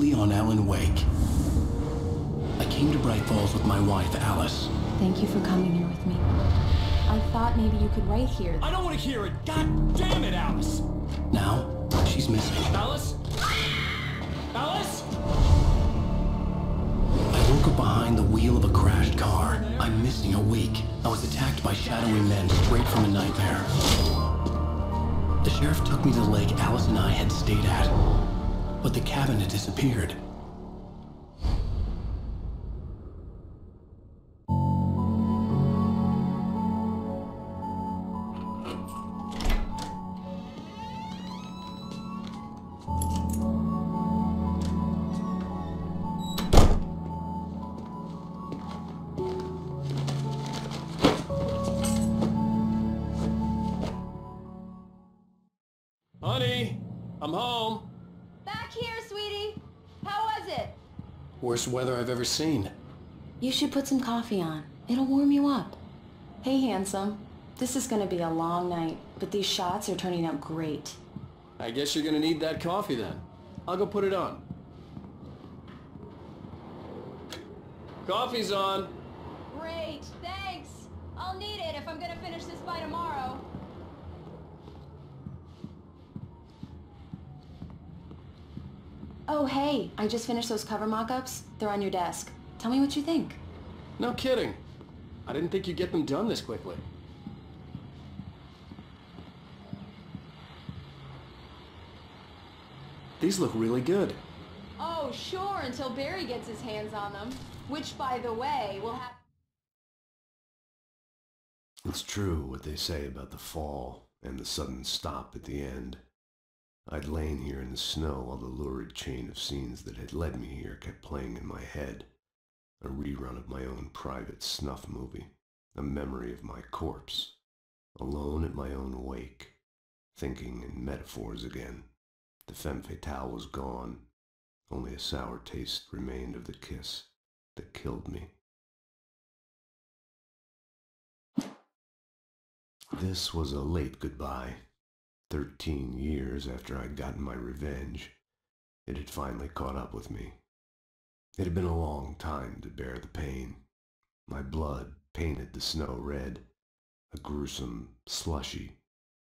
exclusively on Alan Wake. I came to Bright Falls with my wife, Alice. Thank you for coming here with me. I thought maybe you could write here. I don't want to hear it! God damn it, Alice! Now, she's missing. Alice? Alice? I woke up behind the wheel of a crashed car. I'm missing a week. I was attacked by shadowy men straight from a nightmare. The sheriff took me to the lake Alice and I had stayed at, but the cabin had disappeared. Honey, I'm home. Back here, sweetie. How was it? Worst weather I've ever seen. You should put some coffee on. It'll warm you up. Hey, handsome. This is gonna be a long night, but these shots are turning out great. I guess you're gonna need that coffee then. I'll go put it on. Coffee's on. Great, thanks. I'll need it if I'm gonna finish this by tomorrow. Oh, hey, I just finished those cover mock-ups. They're on your desk. Tell me what you think. No kidding. I didn't think you'd get them done this quickly. These look really good. Oh, sure, until Barry gets his hands on them. Which, by the way, will have... It's true what they say about the fall and the sudden stop at the end. I'd lain here in the snow while the lurid chain of scenes that had led me here kept playing in my head. A rerun of my own private snuff movie. A memory of my corpse. Alone at my own wake. Thinking in metaphors again. The femme fatale was gone. Only a sour taste remained of the kiss that killed me. This was a late goodbye. 13 years after I'd gotten my revenge, it had finally caught up with me. It had been a long time to bear the pain. My blood painted the snow red. A gruesome slushy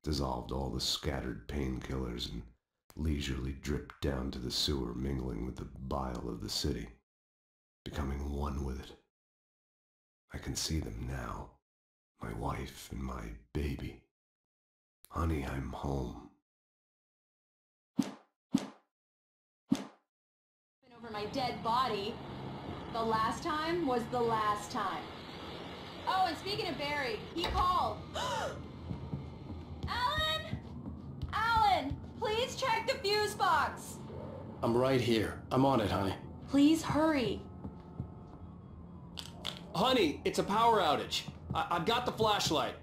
dissolved all the scattered painkillers and leisurely dripped down to the sewer, mingling with the bile of the city, becoming one with it. I can see them now, my wife and my baby. Honey, I'm home. Over my dead body. The last time was the last time. Oh, and speaking of Barry, he called. Alan! Alan! Please check the fuse box! I'm right here. I'm on it, honey. Please hurry. Honey, it's a power outage. I've got the flashlight.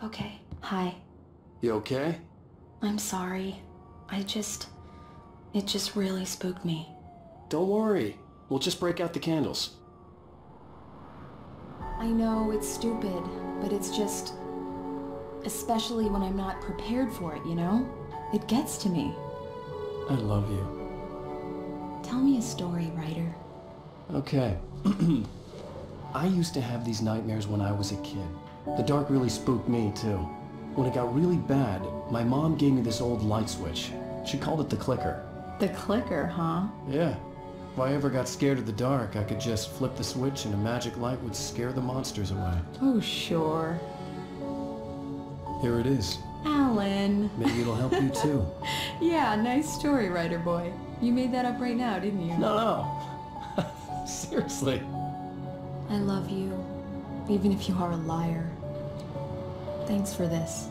Okay, hi. You okay? I'm sorry. It just really spooked me. Don't worry. We'll just break out the candles. I know it's stupid, but it's just... especially when I'm not prepared for it, you know? It gets to me. I love you. Tell me a story, writer. Okay. I used to have these nightmares when I was a kid. The dark really spooked me, too. When it got really bad, my mom gave me this old light switch. She called it the clicker. The clicker, huh? Yeah. If I ever got scared of the dark, I could just flip the switch and a magic light would scare the monsters away. Oh, sure. Here it is. Alan. Maybe it'll help you too. Yeah, nice story, writer boy. You made that up right now, didn't you? No. Seriously. I love you, even if you are a liar. Thanks for this.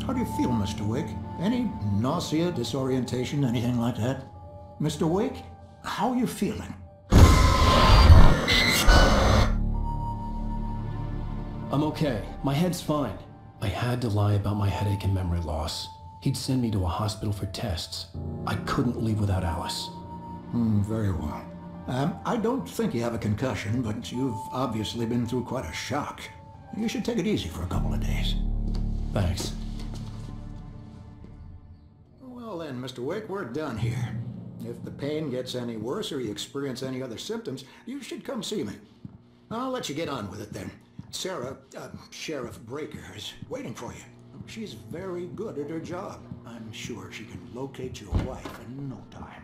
How do you feel, Mr. Wake? Any nausea, disorientation, anything like that? Mr. Wake, how are you feeling? I'm okay. My head's fine. I had to lie about my headache and memory loss. He'd send me to a hospital for tests. I couldn't leave without Alice. Very well. I don't think you have a concussion, but you've obviously been through quite a shock. You should take it easy for a couple of days. Thanks. Well then, Mr. Wake, we're done here. If the pain gets any worse or you experience any other symptoms, you should come see me. I'll let you get on with it then. Sarah, Sheriff Breaker, is waiting for you. She's very good at her job. I'm sure she can locate your wife in no time.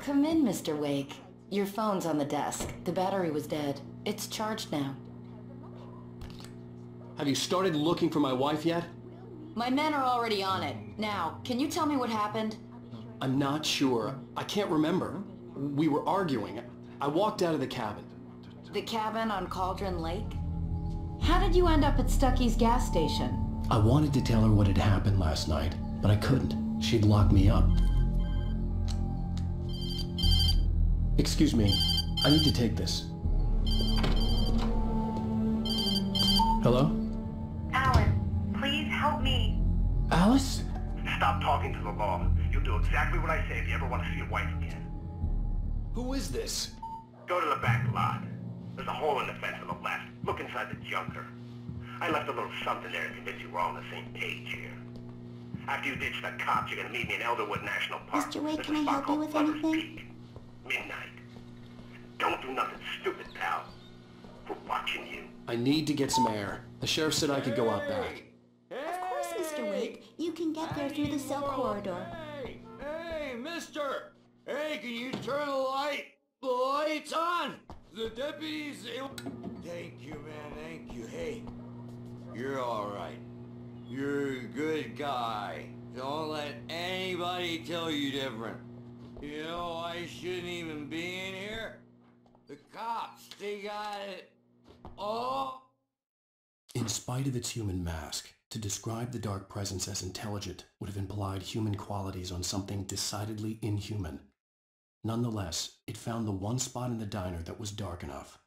Come in, Mr. Wake. Your phone's on the desk. The battery was dead. It's charged now. Have you started looking for my wife yet? My men are already on it. Now, can you tell me what happened? I'm not sure. I can't remember. We were arguing. I walked out of the cabin. The cabin on Cauldron Lake? How did you end up at Stucky's gas station? I wanted to tell her what had happened last night, but I couldn't. She'd lock me up. Excuse me. I need to take this. Hello? Alan, please help me. Alice? Stop talking to the law. You'll do exactly what I say if you ever want to see your wife again. Who is this? Go to the back lot. There's a hole in the fence on the left. Look inside the junker. I left a little something there to convince you we're all on the same page here. After you ditch the cops, you're gonna meet me in Elderwood National Park. Mr. Wake, There's can a I spot help you called with Lover's anything? Peak. Midnight. Don't do nothing stupid, pal. We're watching you. I need to get some air. The sheriff said I could go out back. Of course, Mr. Wake. You can get there through the cell corridor. Hey, mister! Hey, can you turn the light? The light's on! The deputies... Thank you, man, thank you. Hey, you're alright. You're a good guy. Don't let anybody tell you different. You know, I shouldn't even be in here. The cops, they got it. Oh! In spite of its human mask, to describe the dark presence as intelligent would have implied human qualities on something decidedly inhuman. Nonetheless, it found the one spot in the diner that was dark enough.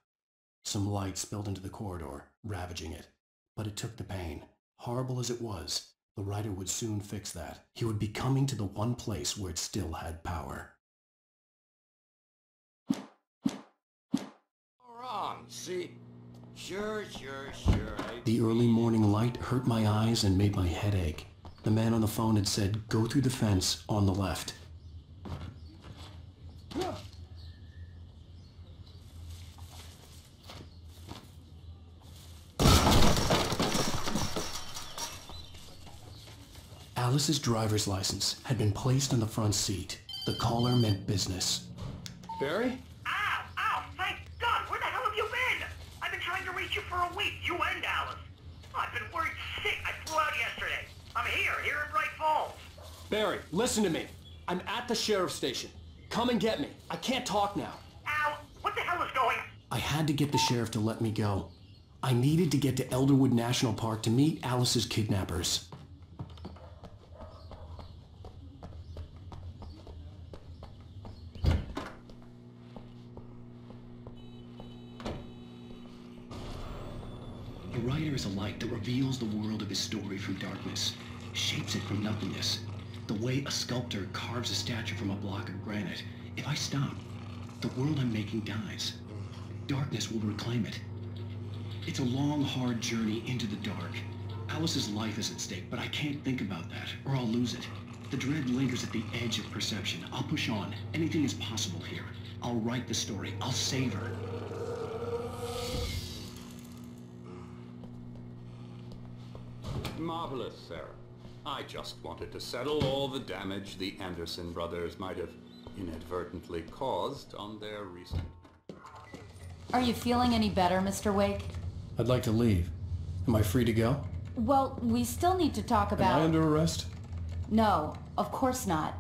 Some light spilled into the corridor, ravaging it. But it took the pain. Horrible as it was, the writer would soon fix that. He would be coming to the one place where it still had power. Wrong, see? Sure. The early morning light hurt my eyes and made my head ache. The man on the phone had said, "Go through the fence on the left." Alice's driver's license had been placed on the front seat. The caller meant business. Barry? Ow! Thank God! Where the hell have you been? I've been trying to reach you for a week, you and Alice. I've been worried sick. I flew out yesterday. I'm here in Bright Falls. Barry, listen to me. I'm at the sheriff's station. Come and get me. I can't talk now. Al, what the hell is going on? I had to get the sheriff to let me go. I needed to get to Elderwood National Park to meet Alice's kidnappers. A writer is a light that reveals the world of his story from darkness, shapes it from nothingness. The way a sculptor carves a statue from a block of granite. If I stop, the world I'm making dies. Darkness will reclaim it. It's a long, hard journey into the dark. Alice's life is at stake, but I can't think about that, or I'll lose it. The dread lingers at the edge of perception. I'll push on. Anything is possible here. I'll write the story. I'll save her. Marvelous, Sarah. I just wanted to settle all the damage the Anderson brothers might have inadvertently caused on their recent... Are you feeling any better, Mr. Wake? I'd like to leave. Am I free to go? Well, we still need to talk about... Am I under arrest? No, of course not.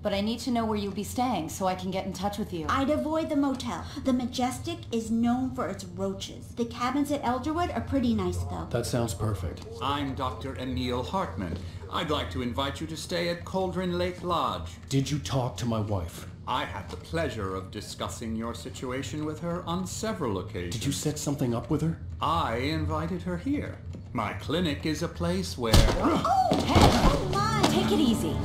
But I need to know where you'll be staying so I can get in touch with you. I'd avoid the motel. The Majestic is known for its roaches. The cabins at Elderwood are pretty nice, though. That sounds perfect. I'm Dr. Emil Hartman. I'd like to invite you to stay at Cauldron Lake Lodge. Did you talk to my wife? I had the pleasure of discussing your situation with her on several occasions. Did you set something up with her? I invited her here. My clinic is a place where... Oh, hey, come on. Take it easy.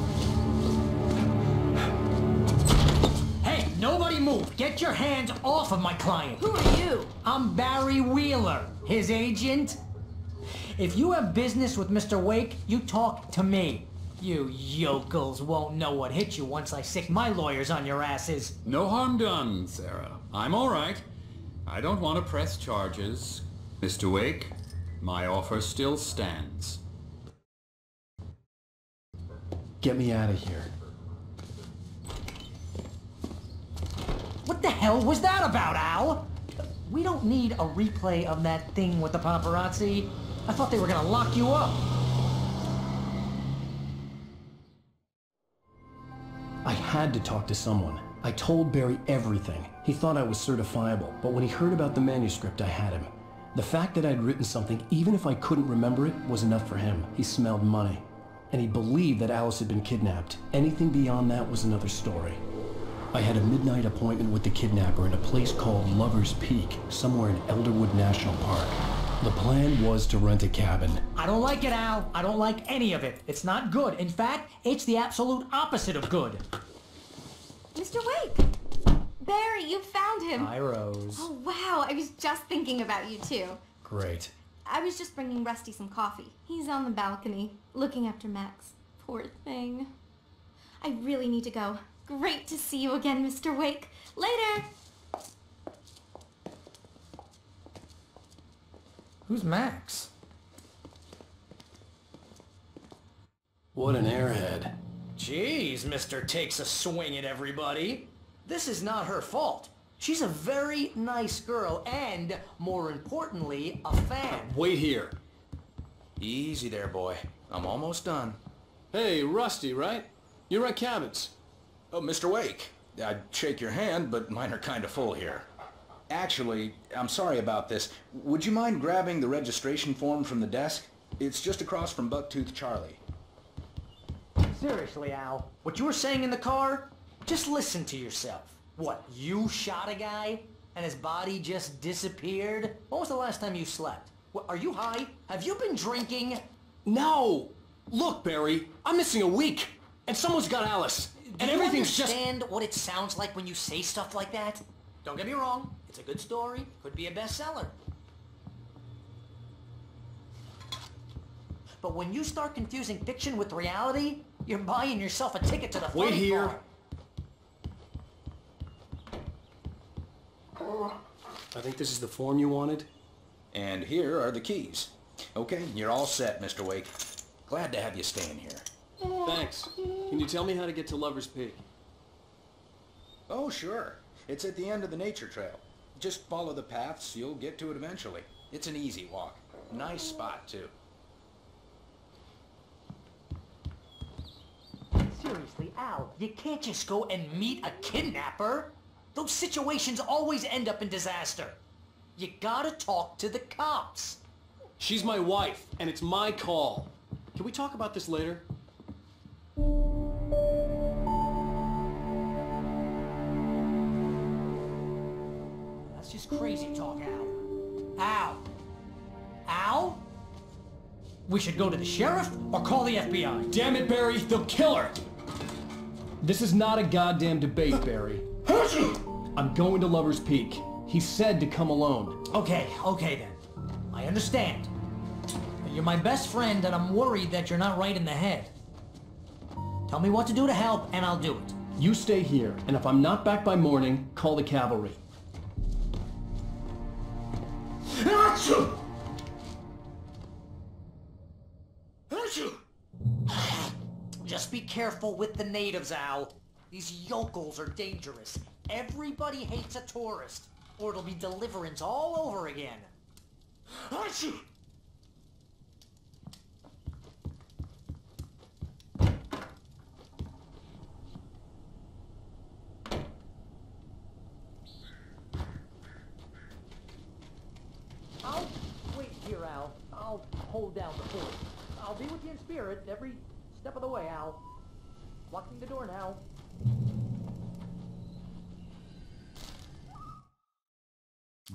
Hey, nobody move! Get your hands off of my client! Who are you? I'm Barry Wheeler, his agent. If you have business with Mr. Wake, you talk to me. You yokels won't know what hit you once I sick my lawyers on your asses. No harm done, Sarah. I'm all right. I don't want to press charges. Mr. Wake, my offer still stands. Get me out of here. What the hell was that about, Al? We don't need a replay of that thing with the paparazzi. I thought they were gonna lock you up. I had to talk to someone. I told Barry everything. He thought I was certifiable, but when he heard about the manuscript, I had him. The fact that I'd written something, even if I couldn't remember it, was enough for him. He smelled money. And he believed that Alice had been kidnapped. Anything beyond that was another story. I had a midnight appointment with the kidnapper in a place called Lover's Peak, somewhere in Elderwood National Park. The plan was to rent a cabin. I don't like it, Al. I don't like any of it. It's not good. In fact, it's the absolute opposite of good. Mr. Wake! Barry, you found him! Hi, Rose. Oh, wow. I was just thinking about you, too. Great. I was just bringing Rusty some coffee. He's on the balcony, looking after Max. Poor thing. I really need to go. Great to see you again, Mr. Wake. Later! Who's Max? What an airhead. Jeez, Mr. Takes a swing at everybody. This is not her fault. She's a very nice girl and, more importantly, a fan. Wait here. Easy there, boy. I'm almost done. Hey, Rusty, right? You rent cabins. Oh, Mr. Wake. I'd shake your hand, but mine are kind of full here. Actually, I'm sorry about this. Would you mind grabbing the registration form from the desk? It's just across from Bucktooth Charlie. Seriously, Al, what you were saying in the car? Just listen to yourself. What, you shot a guy and his body just disappeared? When was the last time you slept? What, are you high? Have you been drinking? No! Look, Barry, I'm missing a week, and someone's got Alice, and everything's just... Do you understand what it sounds like when you say stuff like that? Don't get me wrong, it's a good story, could be a bestseller. But when you start confusing fiction with reality, you're buying yourself a ticket to the funny Wait here. bar. I think this is the form you wanted. And here are the keys. Okay, you're all set, Mr. Wake. Glad to have you staying here. Thanks. Can you tell me how to get to Lover's Peak? Oh, sure. It's at the end of the nature trail. Just follow the paths, you'll get to it eventually. It's an easy walk. Nice spot, too. Seriously, Al, you can't just go and meet a kidnapper. Those situations always end up in disaster. You gotta talk to the cops. She's my wife, and it's my call. Can we talk about this later? That's just crazy talk, Al. Al? Al? We should go to the sheriff or call the FBI. Damn it, Barry, they'll kill her! This is not a goddamn debate, Barry. I'm going to Lover's Peak. He said to come alone. Okay then. I understand. You're my best friend and I'm worried that you're not right in the head. Tell me what to do to help and I'll do it. You stay here, and if I'm not back by morning, call the cavalry. Just be careful with the natives, Al. These yokels are dangerous. Everybody hates a tourist, or it'll be Deliverance all over again. I'll wait here, Al. I'll hold down the fort. I'll be with you in spirit every step of the way, Al. Locking the door now.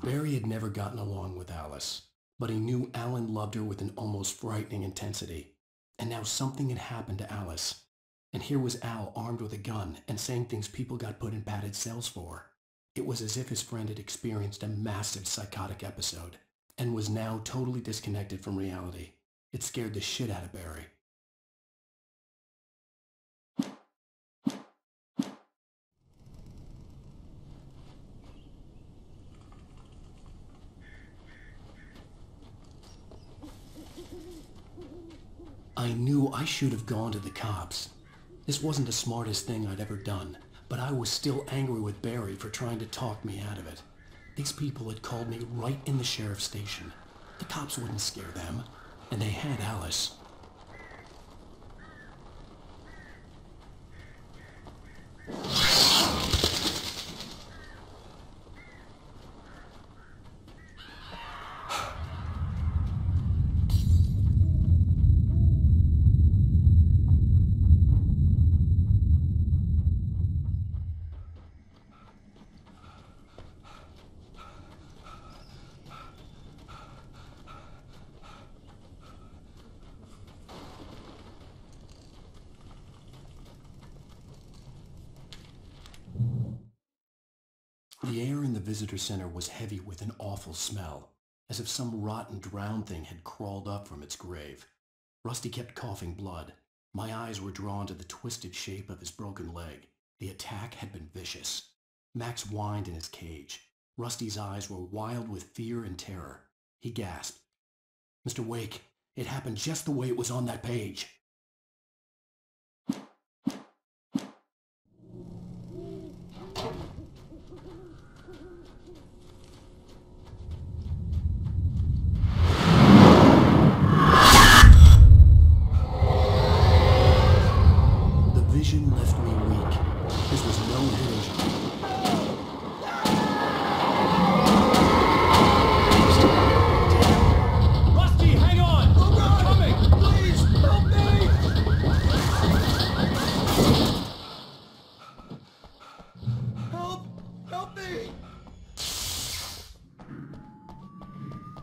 Barry had never gotten along with Alice, but he knew Alan loved her with an almost frightening intensity. And now something had happened to Alice. And here was Al armed with a gun and saying things people got put in padded cells for. It was as if his friend had experienced a massive psychotic episode and was now totally disconnected from reality. It scared the shit out of Barry. I knew I should have gone to the cops. This wasn't the smartest thing I'd ever done, but I was still angry with Barry for trying to talk me out of it. These people had called me right in the sheriff's station. The cops wouldn't scare them, and they had Alice. The air in the visitor center was heavy with an awful smell, as if some rotten drowned thing had crawled up from its grave. Rusty kept coughing blood. My eyes were drawn to the twisted shape of his broken leg. The attack had been vicious. Max whined in his cage. Rusty's eyes were wild with fear and terror. He gasped. "Mr. Wake, it happened just the way it was on that page." Left me weak. This was no hidden. Rusty, hang on! Oh God! Coming! Please, help me! Help me!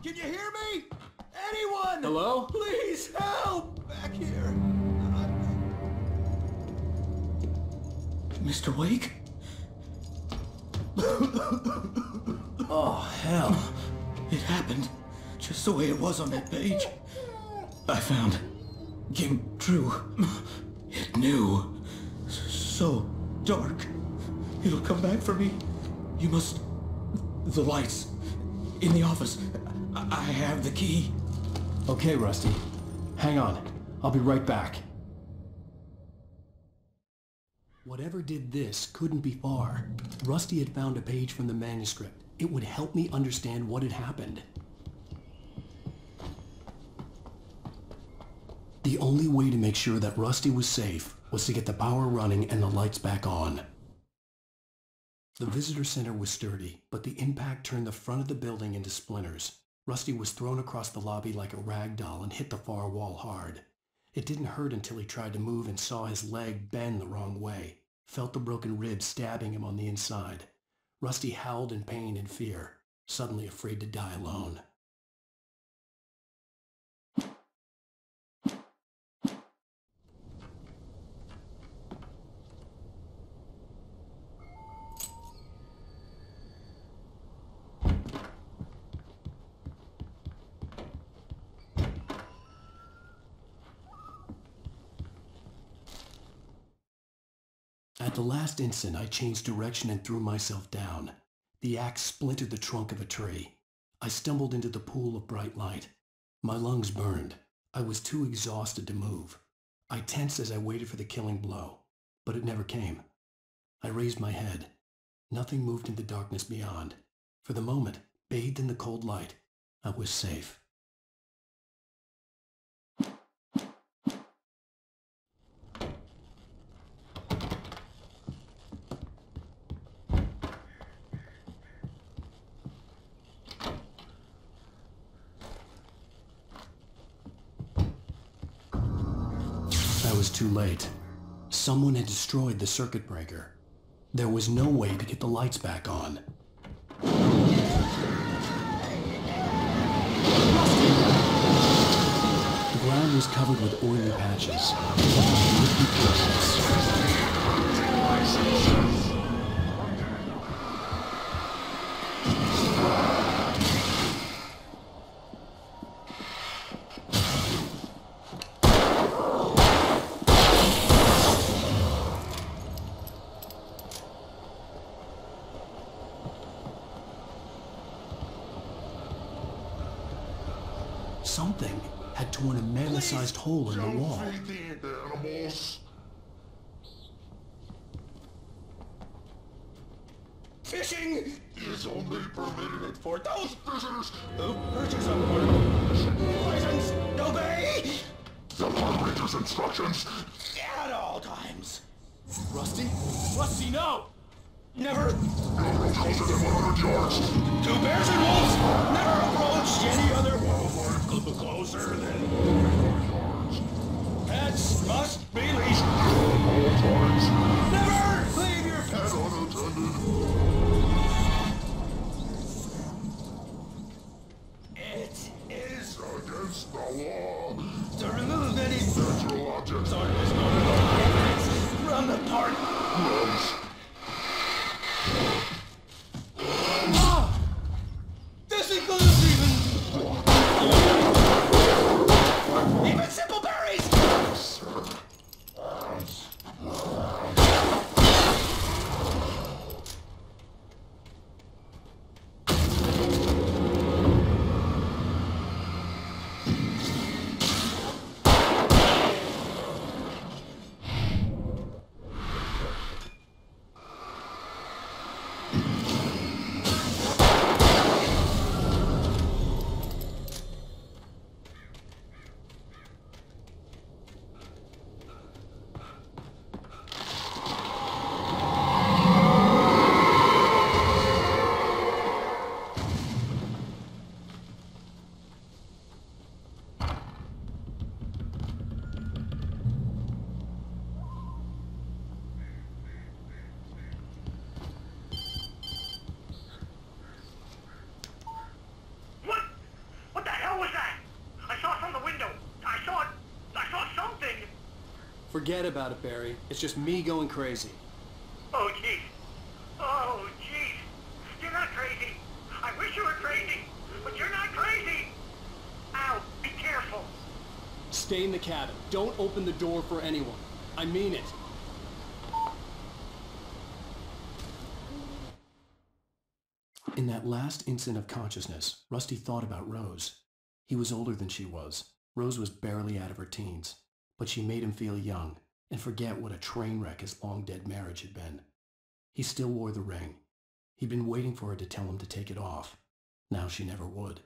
Can you hear me? Anyone? Hello? Please help! Back here. Mr. Wake? Oh, hell. It happened just the way it was on that page. I found came true. It knew. So dark. It'll come back for me. You must... The lights. In the office. I have the key. Okay, Rusty. Hang on. I'll be right back. Whatever did this couldn't be far. Rusty had found a page from the manuscript. It would help me understand what had happened. The only way to make sure that Rusty was safe was to get the power running and the lights back on. The visitor center was sturdy, but the impact turned the front of the building into splinters. Rusty was thrown across the lobby like a rag doll and hit the far wall hard. It didn't hurt until he tried to move and saw his leg bend the wrong way. Felt the broken ribs stabbing him on the inside. Rusty howled in pain and fear, suddenly afraid to die alone. At the last instant, I changed direction and threw myself down. The axe splintered the trunk of a tree. I stumbled into the pool of bright light. My lungs burned. I was too exhausted to move. I tensed as I waited for the killing blow, but it never came. I raised my head. Nothing moved in the darkness beyond. For the moment, bathed in the cold light, I was safe. I was too late. Someone had destroyed the circuit breaker. There was no way to get the lights back on. floor was covered with oily patches. Something had torn a mammoth-sized hole in the wall. Animals. Fishing Is only permitted for those visitors who purchase a portable license. Obey the operator's instructions at all times. Rusty? Rusty, no! Never. No closer than 100 yards. Two bears and wolves never approach any other wildlife closer than 100 yards. Pets must be leashed. All times. Never leave your pets unattended. It is against the law to remove any natural objects from the park. Gross. This includes even simple berries. What the hell was that? I saw from the window. I saw something. Forget about it, Barry. It's just me going crazy. Oh, jeez. Oh, jeez. You're not crazy. I wish you were crazy, but you're not crazy. Ow, be careful. Stay in the cabin. Don't open the door for anyone. I mean it. In that last instant of consciousness, Rusty thought about Rose. He was older than she was. Rose was barely out of her teens, but she made him feel young and forget what a train wreck his long-dead marriage had been. He still wore the ring. He'd been waiting for her to tell him to take it off. Now she never would.